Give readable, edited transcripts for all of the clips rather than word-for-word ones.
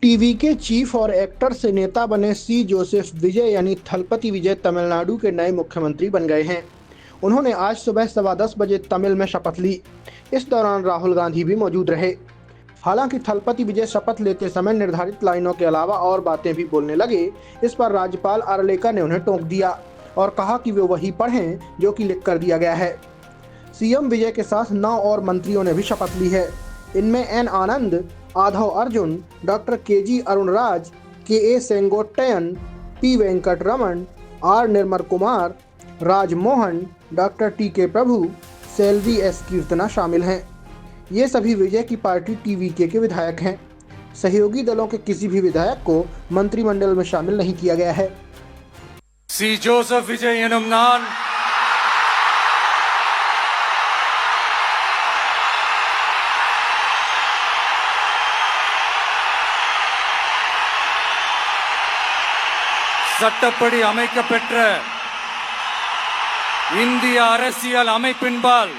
TV के chief और actor से नेता बने सी जोसेफ विजय यानी थलपति विजय तमिलनाडु के नए मुख्यमंत्री बन गए हैं। उन्होंने आज सुबह 10:15 बजे तमिल में शपथ ली। इस दौरान राहुल गांधी भी मौजूद रहे। हालांकि थलपति विजय शपथ लेते समय निर्धारित लाइनों के अलावा और बातें भी बोलने लगे। इस पर राज्यपाल अरलेका ने उन्हें टोक दिया और कहा कि वे वही पढ़ें जो कि लिख कर दिया गया है। सीएम विजय के साथ 9 और मंत्रियों ने भी शपथ ली है। इनमें N Anand, Aadhav Arjun, doctor KG Arunraj, K Sengottaiyan, P Venkataraman, R Nirmal Kumar, Rajmohan, doctor TK Prabhu, Selvi S कीर्तना शामिल हैं। ये सभी विजय की पार्टी टीवीके के विधायक हैं। सहयोगी दलों के किसी भी विधायक को मंत्रिमंडल में शामिल नहीं किया गया है। सी जोसेफ विजय एनुम नान சட்டப்படி அமைக்கப்பெற்ற இந்திய அரசியல் அமைப்பின்பால்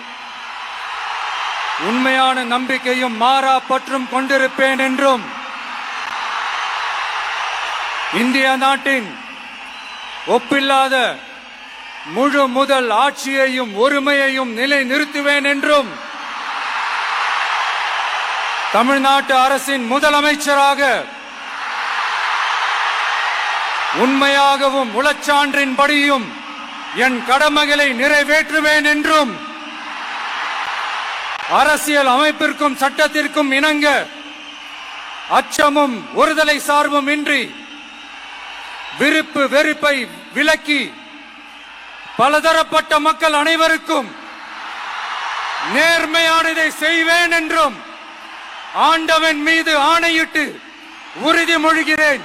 உண்மையான நம்பிக்கையும் மாறா பற்றும் கொண்டிருப்பேன் என்றும் இந்திய நாட்டின் ஒப்பில்லாத முழு முதல் ஆட்சியையும் ஒருமையையும் நிலைநிறுத்துவேன் என்றும் தமிழ்நாட்டு அரசின் முதலமைச்சராக உண்மையாகவும் உளச்சான்றின்படியும் என் கடமைகளை நிறைவேற்றுவேன் என்றும் அரசியல் அமைப்பிற்கும் சட்டத்திற்கும் இணங்க அச்சமும் ஒருதலை சார்பும் இன்றி விருப்பு வெறுப்பை விலக்கி பலதரப்பட்ட மக்கள் அனைவருக்கும் நேர்மையானதை செய்வேன் என்றும் ஆண்டவன் மீது ஆணையிட்டு உறுதிமொழிகிறேன்.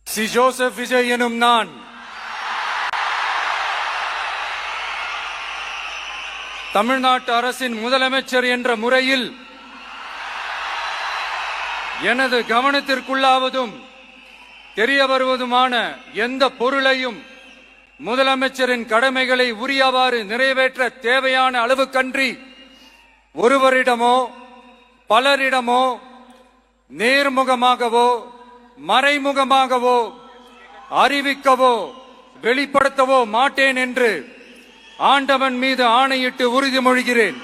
சி ஜோசப் விஜய் எனும் நான் தமிழ்நாட்டு அரசின் முதலமைச்சர் என்ற முறையில் எனது கவனத்திற்குள்ளாவதும் தெரிய வருவதுமான எந்த பொருளையும் முதலமைச்சரின் கடமைகளை உரியவாறு நிறைவேற்ற தேவையான அளவுக்கன்றி ஒருவரிடமோ பலரிடமோ நேர்முகமாகவோ மறைமுகமாகவோ அறிவிக்கவோ வெளிப்படுத்தவோ மாட்டேன் என்று ஆண்டவன் மீது ஆணையிட்டு உறுதிமொழிகிறேன்.